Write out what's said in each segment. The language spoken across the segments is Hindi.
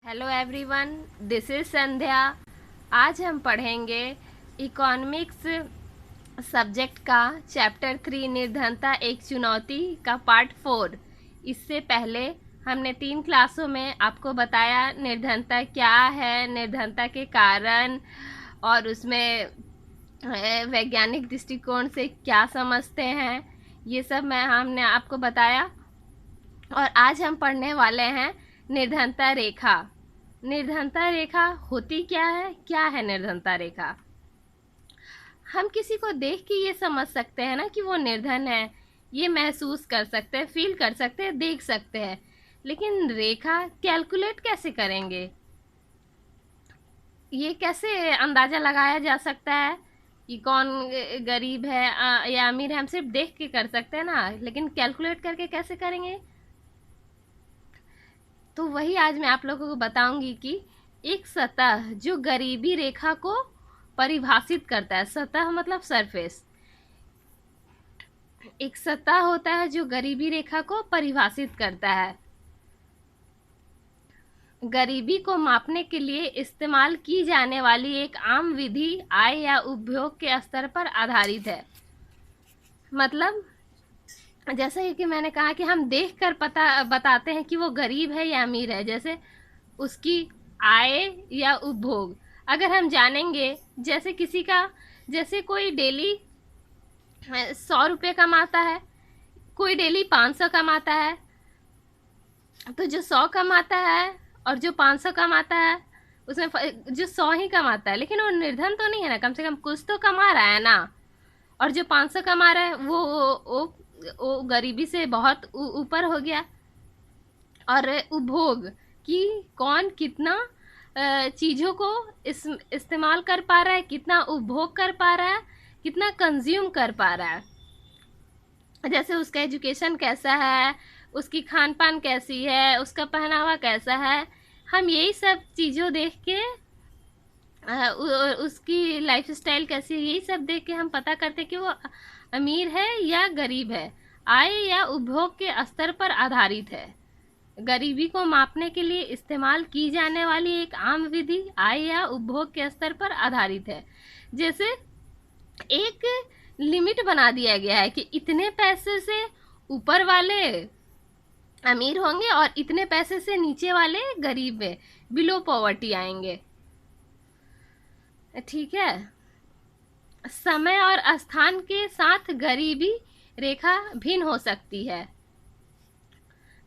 हेलो एवरीवन, दिस इज संध्या। आज हम पढ़ेंगे इकोनॉमिक्स सब्जेक्ट का चैप्टर 3 निर्धनता एक चुनौती का पार्ट 4। इससे पहले हमने 3 क्लासों में आपको बताया निर्धनता क्या है, निर्धनता के कारण और उसमें वैज्ञानिक दृष्टिकोण से क्या समझते हैं, ये सब हमने आपको बताया। और आज हम पढ़ने वाले हैं निर्धनता रेखा। निर्धनता रेखा होती क्या है निर्धनता रेखा? हम किसी को देख के ये समझ सकते हैं ना कि वो निर्धन है, ये महसूस कर सकते हैं, फील कर सकते हैं, देख सकते हैं, लेकिन रेखा कैलकुलेट कैसे करेंगे? ये कैसे अंदाजा लगाया जा सकता है कि कौन गरीब है या अमीर है? हम सिर्फ देख के कर सकते हैं ना, लेकिन कैलकुलेट करके कैसे करेंगे? तो वही आज मैं आप लोगों को बताऊंगी कि एक सतह जो गरीबी रेखा को परिभाषित करता है, सतह मतलब सरफेस, एक सतह होता है जो गरीबी रेखा को परिभाषित करता है। गरीबी को मापने के लिए इस्तेमाल की जाने वाली एक आम विधि आय या उपभोग के स्तर पर आधारित है। मतलब जैसे कि मैंने कहा कि हम देख कर बताते हैं कि वो गरीब है या अमीर है। जैसे उसकी आय या उपभोग अगर हम जानेंगे, जैसे कोई डेली 100 रुपये कमाता है, कोई डेली 500 कमाता है, तो जो 100 कमाता है और जो 500 कमाता है उसमें जो 100 ही कमाता है, लेकिन वो निर्धन तो नहीं है ना, कम से कम कुछ तो कमा रहा है ना। और जो 500 कमा रहा है वो गरीबी से बहुत ऊपर हो गया। और उपभोग कि कौन कितना चीज़ों को इस्तेमाल कर पा रहा है, कितना उपभोग कर पा रहा है, कितना कंज्यूम कर पा रहा है। जैसे उसका एजुकेशन कैसा है, उसकी खान पान कैसी है, उसका पहनावा कैसा है, हम यही सब चीज़ों देख के उसकी लाइफ स्टाइल कैसी है, यही सब देख के हम पता करते कि वो अमीर है या गरीब है। आय या उपभोग के स्तर पर आधारित है। गरीबी को मापने के लिए इस्तेमाल की जाने वाली एक आम विधि आय या उपभोग के स्तर पर आधारित है। जैसे एक लिमिट बना दिया गया है कि इतने पैसे से ऊपर वाले अमीर होंगे और इतने पैसे से नीचे वाले गरीब में बिलो पॉवर्टी आएंगे। ठीक है। समय और स्थान के साथ गरीबी रेखा भिन्न हो सकती है।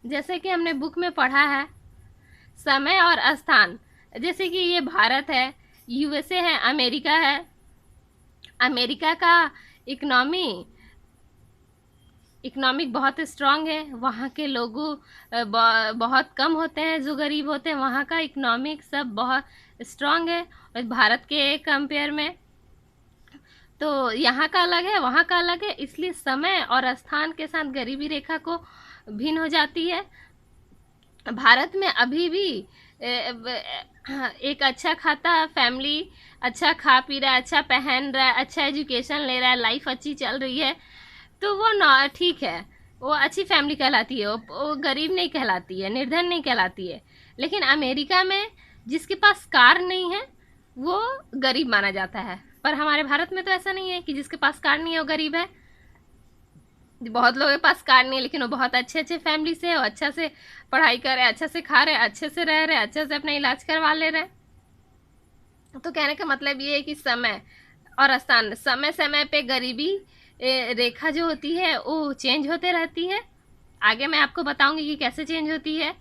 जैसे कि हमने बुक में पढ़ा है, समय और स्थान, जैसे कि ये भारत है, यूएसए है, अमेरिका है। अमेरिका का इकोनॉमिक बहुत स्ट्रांग है, वहाँ के लोगों बहुत कम होते हैं जो गरीब होते हैं, वहाँ का इकोनॉमिक सब बहुत स्ट्रांग है और भारत के कंपेयर में। तो यहाँ का अलग है, वहाँ का अलग है, इसलिए समय और स्थान के साथ गरीबी रेखा को भिन्न हो जाती है। भारत में अभी भी एक अच्छा खाता फैमिली अच्छा खा पी रहा है, अच्छा पहन रहा है, अच्छा एजुकेशन ले रहा है, लाइफ अच्छी चल रही है, तो वो ठीक है, वो अच्छी फैमिली कहलाती है, वो गरीब नहीं कहलाती है, निर्धन नहीं कहलाती है। लेकिन अमेरिका में जिसके पास कार नहीं है वो गरीब माना जाता है, पर हमारे भारत में तो ऐसा नहीं है कि जिसके पास कार नहीं है वो गरीब है। बहुत लोगों के पास कार नहीं है लेकिन वो बहुत अच्छे फैमिली से है, वो अच्छा से पढ़ाई कर रहे, अच्छा से खा रहे, अच्छे से रह रहे, अच्छे से अपना इलाज करवा ले रहे। तो कहने का मतलब ये है कि समय और स्थान, समय समय पे गरीबी रेखा जो होती है वो चेंज होते रहती है। आगे मैं आपको बताऊंगी कि कैसे चेंज होती है।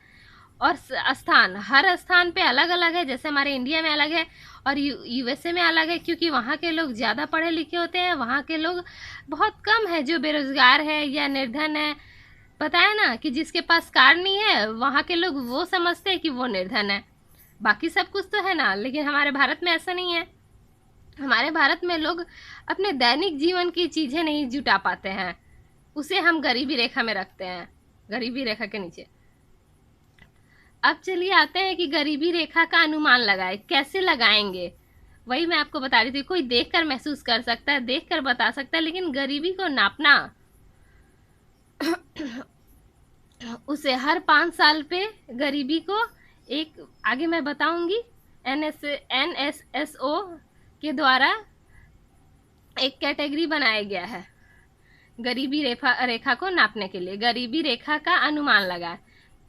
और स्थान, हर स्थान पे अलग अलग है। जैसे हमारे इंडिया में अलग है और यूएसए में अलग है, क्योंकि वहाँ के लोग ज़्यादा पढ़े लिखे होते हैं, वहाँ के लोग बहुत कम है जो बेरोजगार है या निर्धन है। पता है ना कि जिसके पास कार नहीं है वहाँ के लोग वो समझते हैं कि वो निर्धन है, बाकी सब कुछ तो है ना। लेकिन हमारे भारत में ऐसा नहीं है। हमारे भारत में लोग अपने दैनिक जीवन की चीज़ें नहीं जुटा पाते हैं, उसे हम गरीबी रेखा में रखते हैं, गरीबी रेखा के नीचे। अब चलिए आते हैं कि गरीबी रेखा का अनुमान लगाए, कैसे लगाएंगे वही मैं आपको बता रही थी। कोई देखकर महसूस कर सकता है, देखकर बता सकता है, लेकिन गरीबी को नापना उसे हर 5 साल पे गरीबी को एक आगे मैं बताऊंगी। NSSO के द्वारा एक कैटेगरी बनाया गया है गरीबी रेखा को नापने के लिए। गरीबी रेखा का अनुमान लगाए।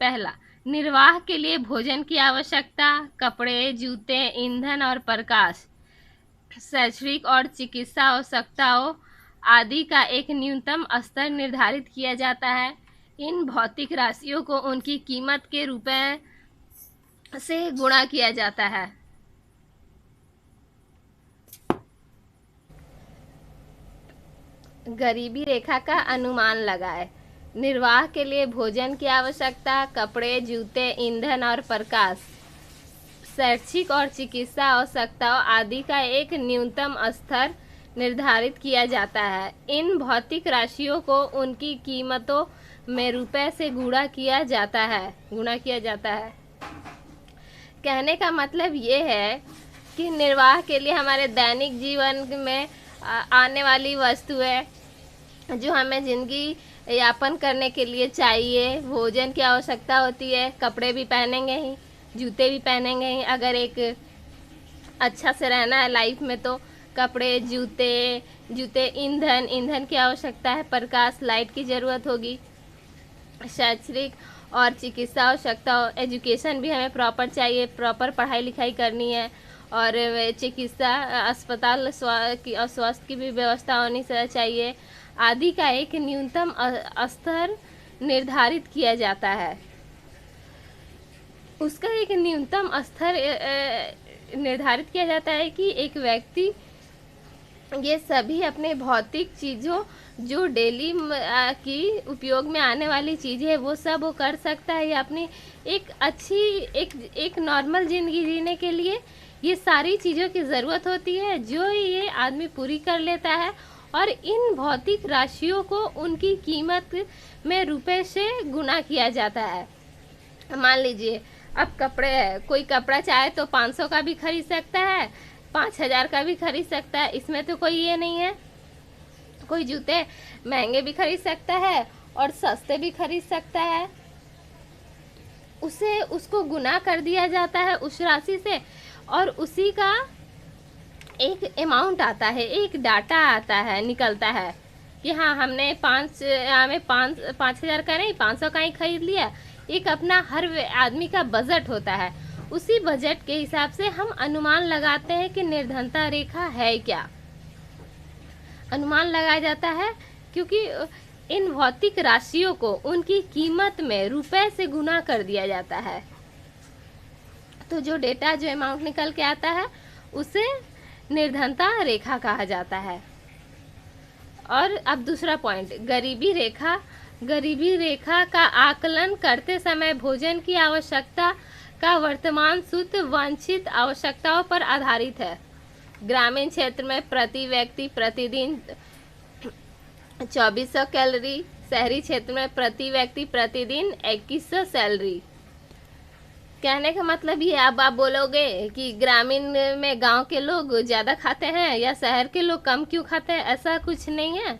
पहला, निर्वाह के लिए भोजन की आवश्यकता, कपड़े, जूते, ईंधन और प्रकाश, शैक्षणिक और चिकित्सा आवश्यकताओं आदि का एक न्यूनतम स्तर निर्धारित किया जाता है। इन भौतिक राशियों को उनकी कीमत के रुपए से गुणा किया जाता है। गरीबी रेखा का अनुमान लगाए। निर्वाह के लिए भोजन की आवश्यकता, कपड़े, जूते, ईंधन और प्रकाश, शैक्षिक और चिकित्सा आवश्यकताओं आदि का एक न्यूनतम स्तर निर्धारित किया जाता है। इन भौतिक राशियों को उनकी कीमतों में रुपए से गुणा किया जाता है। कहने का मतलब ये है कि निर्वाह के लिए हमारे दैनिक जीवन में आने वाली वस्तुएं जो हमें जिंदगी यापन करने के लिए चाहिए, भोजन की आवश्यकता होती है, कपड़े भी पहनेंगे ही, जूते भी पहनेंगे ही। अगर एक अच्छा से रहना है लाइफ में तो कपड़े, जूते, ईंधन की आवश्यकता है, प्रकाश, लाइट की ज़रूरत होगी, शैक्षणिक और चिकित्सा आवश्यकता, एजुकेशन भी हमें प्रॉपर चाहिए, प्रॉपर पढ़ाई लिखाई करनी है, और चिकित्सा, अस्पताल, स्वास्थ्य की भी व्यवस्था होनी चाहिए आदि का एक न्यूनतम स्तर निर्धारित किया जाता है। उसका एक न्यूनतम स्तर निर्धारित किया जाता है कि एक व्यक्ति ये सभी अपने भौतिक चीज़ों जो डेली की उपयोग में आने वाली चीज़ें है वो सब वो कर सकता है, या अपनी एक अच्छी एक नॉर्मल ज़िंदगी जीने के लिए ये सारी चीज़ों की ज़रूरत होती है जो ये आदमी पूरी कर लेता है। और इन भौतिक राशियों को उनकी कीमत में रुपए से गुणा किया जाता है। मान लीजिए अब कपड़े है, कोई कपड़ा चाहे तो 500 का भी खरीद सकता है, 5000 का भी खरीद सकता है, इसमें तो कोई ये नहीं है। कोई जूते महंगे भी खरीद सकता है और सस्ते भी खरीद सकता है, उसको गुना कर दिया जाता है उस राशि से, और उसी का एक अमाउंट आता है, एक डाटा आता है, निकलता है कि हाँ हमने 5000 का नहीं 500 का ही खरीद लिया। एक अपना हर आदमी का बजट होता है, उसी बजट के हिसाब से हम अनुमान लगाते हैं कि निर्धनता रेखा है क्या। अनुमान लगाया जाता है क्योंकि इन भौतिक राशियों को उनकी कीमत में रुपए से गुना कर दिया जाता है। तो जो डेटा, जो अमाउंट निकल के आता है उसे निर्धनता रेखा कहा जाता है। और अब दूसरा पॉइंट, गरीबी रेखा का आकलन करते समय भोजन की आवश्यकता का वर्तमान सूत्र वांछित आवश्यकताओं पर आधारित है। ग्रामीण क्षेत्र में प्रति व्यक्ति प्रतिदिन 2400 कैलोरी, शहरी क्षेत्र में प्रति व्यक्ति प्रतिदिन 2100 कैलोरी। कहने का मतलब ये, अब आप बोलोगे कि ग्रामीण में गांव के लोग ज़्यादा खाते हैं या शहर के लोग कम क्यों खाते हैं, ऐसा कुछ नहीं है।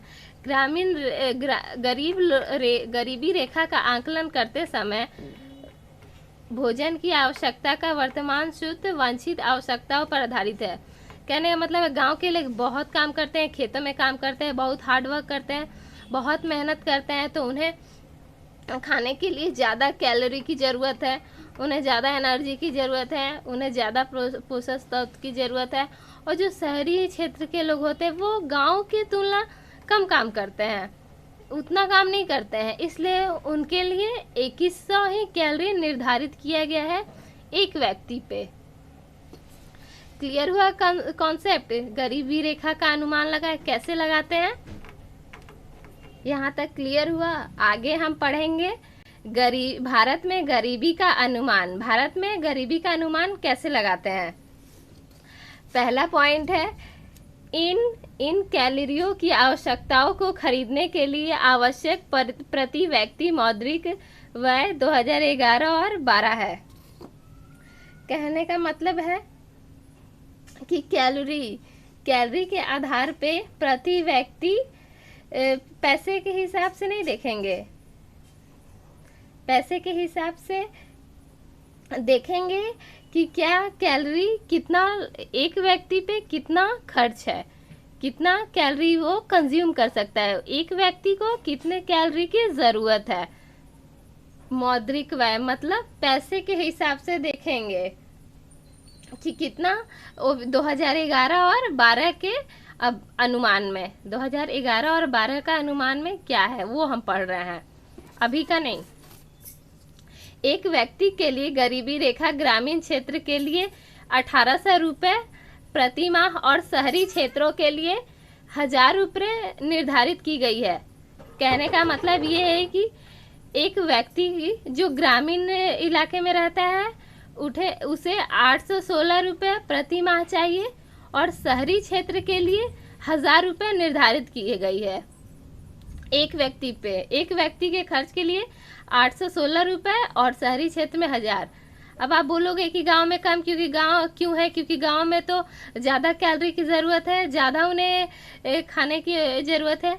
गरीबी रेखा का आकलन करते समय भोजन की आवश्यकता का वर्तमान सूत्र वांछित आवश्यकताओं पर आधारित है। कहने का मतलब है गांव के लोग बहुत काम करते हैं, खेतों में काम करते हैं, बहुत हार्ड वर्क करते हैं, बहुत मेहनत करते हैं, तो उन्हें खाने के लिए ज़्यादा कैलोरी की ज़रूरत है, उन्हें ज़्यादा एनर्जी की ज़रूरत है, उन्हें ज़्यादा पोषक तत्व की ज़रूरत है। और जो शहरी क्षेत्र के लोग होते हैं वो गांव की तुलना कम काम करते हैं, उतना काम नहीं करते हैं, इसलिए उनके लिए 2100 ही कैलोरी निर्धारित किया गया है एक व्यक्ति पे। क्लियर हुआ कॉन्सेप्ट? गरीबी रेखा का अनुमान लगाए, कैसे लगाते हैं, यहाँ तक क्लियर हुआ। आगे हम पढ़ेंगे भारत में गरीबी का अनुमान कैसे लगाते हैं। पहला पॉइंट है, इन कैलोरियों की आवश्यकताओं को खरीदने के लिए आवश्यक प्रति व्यक्ति मौद्रिक व्यय 2011 और 12 है। कहने का मतलब है कि कैलोरी के आधार पे प्रति व्यक्ति पैसे के हिसाब से नहीं देखेंगे, पैसे के हिसाब से देखेंगे कि क्या कैलोरी कितना, एक व्यक्ति पे कितना खर्च है, कितना कैलोरी वो कंज्यूम कर सकता है, एक व्यक्ति को कितने कैलोरी की ज़रूरत है। मौद्रिक व्यय मतलब पैसे के हिसाब से देखेंगे कि कितना 2011 और 12 के अब अनुमान में, 2011 और 12 का अनुमान में क्या है वो हम पढ़ रहे हैं, अभी का नहीं। एक व्यक्ति के लिए गरीबी रेखा ग्रामीण क्षेत्र के लिए 1800 रुपये प्रति माह और शहरी क्षेत्रों के लिए 1000 रुपये निर्धारित की गई है। कहने का मतलब ये है कि एक व्यक्ति जो ग्रामीण इलाके में रहता है उसे 816 रुपये प्रति माह चाहिए और शहरी क्षेत्र के लिए 1000 रुपये निर्धारित की गई है एक व्यक्ति पे। एक व्यक्ति के खर्च के लिए 816 रुपये और शहरी क्षेत्र में 1000। अब आप बोलोगे कि गांव में कम क्योंकि गांव क्यों है, क्योंकि गांव में तो ज़्यादा कैलोरी की ज़रूरत है, ज़्यादा उन्हें खाने की ज़रूरत है,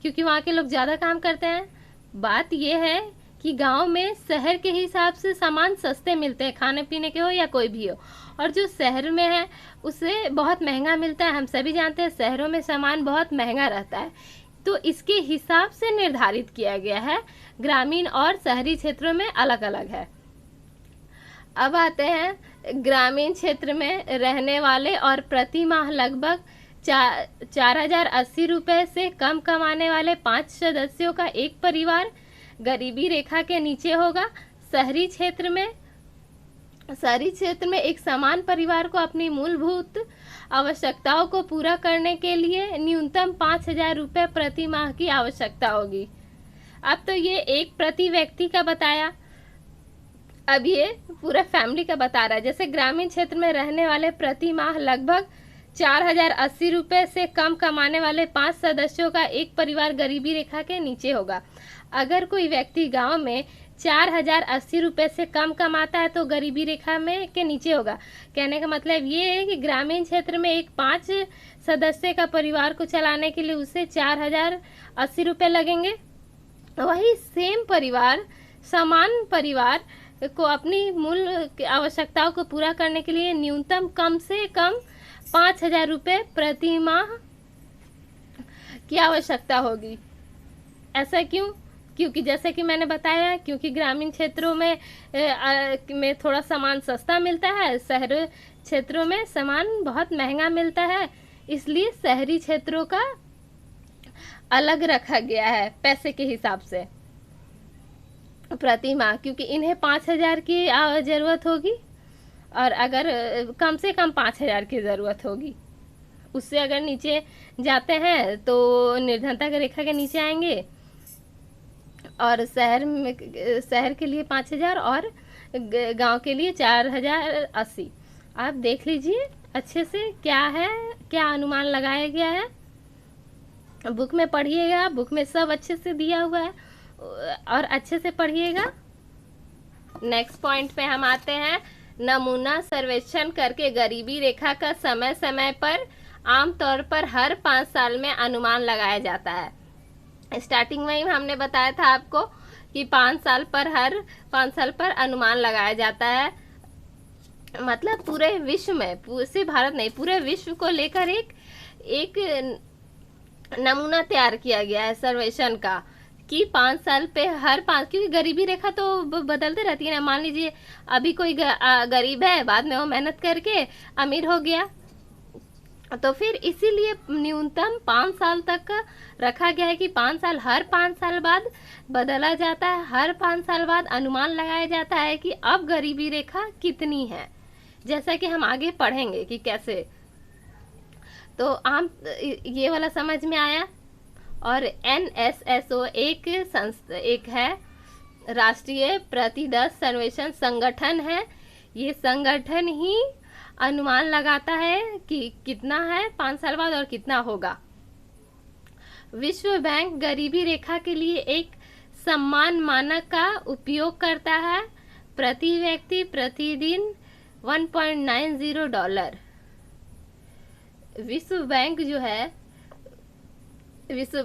क्योंकि वहाँ के लोग ज़्यादा काम करते हैं। बात यह है कि गांव में शहर के हिसाब से सामान सस्ते मिलते हैं, खाने पीने के हो या कोई भी हो, और जो शहर में है उसे बहुत महंगा मिलता है। हम सभी जानते हैं शहरों में सामान बहुत महंगा रहता है, तो इसके हिसाब से निर्धारित किया गया है। ग्रामीण और शहरी क्षेत्रों में अलग अलग है। अब आते हैं ग्रामीण क्षेत्र में रहने वाले और प्रति माह लगभग 4080 रुपये से कम कमाने वाले 5 सदस्यों का एक परिवार गरीबी रेखा के नीचे होगा। शहरी क्षेत्र में एक समान परिवार को अपनी मूलभूत आवश्यकताओं को पूरा करने के लिए न्यूनतम 5000 रुपये प्रति माह की आवश्यकता होगी। अब तो ये एक प्रति व्यक्ति का बताया, अब ये पूरा फैमिली का बता रहा है। जैसे ग्रामीण क्षेत्र में रहने वाले प्रति माह लगभग 4080 रुपये से कम कमाने वाले 5 सदस्यों का एक परिवार गरीबी रेखा के नीचे होगा। अगर कोई व्यक्ति गांव में 4080 रुपये से कम कमाता है तो गरीबी रेखा में के नीचे होगा। कहने का मतलब ये है कि ग्रामीण क्षेत्र में एक 5 सदस्य का परिवार को चलाने के लिए उसे 4080 रुपये लगेंगे। वही सेम परिवार, समान परिवार को अपनी मूल आवश्यकताओं को पूरा करने के लिए न्यूनतम कम से कम 5000 रुपये प्रति माह की आवश्यकता होगी। ऐसा क्यों? क्योंकि जैसे कि मैंने बताया, क्योंकि ग्रामीण क्षेत्रों में थोड़ा सामान सस्ता मिलता है, शहर क्षेत्रों में सामान बहुत महंगा मिलता है, इसलिए शहरी क्षेत्रों का अलग रखा गया है पैसे के हिसाब से प्रति माह, क्योंकि इन्हें 5000 की ज़रूरत होगी और अगर कम से कम 5000 की ज़रूरत होगी। उससे अगर नीचे जाते हैं तो निर्धनता रेखा के नीचे आएंगे। और शहर के लिए 5000 और गांव के लिए 4080। आप देख लीजिए अच्छे से क्या है, क्या अनुमान लगाया गया है। बुक में पढ़िएगा, बुक में सब अच्छे से दिया हुआ है और अच्छे से पढ़िएगा। नेक्स्ट पॉइंट पे हम आते हैं। नमूना सर्वेक्षण करके गरीबी रेखा का समय समय पर आमतौर पर हर 5 साल में अनुमान लगाया जाता है। स्टार्टिंग में ही हमने बताया था आपको कि 5 साल पर अनुमान लगाया जाता है। मतलब पूरे विश्व में, सिर्फ भारत नहीं, पूरे विश्व को लेकर एक नमूना तैयार किया गया है सर्वेक्षण का कि 5 साल पे क्योंकि गरीबी रेखा तो बदलते रहती है ना। मान लीजिए अभी कोई गरीब है, बाद में वो मेहनत करके अमीर हो गया, तो फिर इसीलिए न्यूनतम 5 साल तक का रखा गया है कि 5 साल, हर 5 साल बाद बदला जाता है। हर 5 साल बाद अनुमान लगाया जाता है कि अब गरीबी रेखा कितनी है, जैसा कि हम आगे पढ़ेंगे कि कैसे। तो ये वाला समझ में आया। और NSSO एक है, राष्ट्रीय प्रतिदर्श सर्वेक्षण संगठन है। ये संगठन ही अनुमान लगाता है कि कितना है 5 साल बाद और कितना होगा। विश्व बैंक गरीबी रेखा के लिए एक समान मानक का उपयोग करता है। प्रति व्यक्ति प्रतिदिन $1.90। विश्व बैंक जो है, विश्व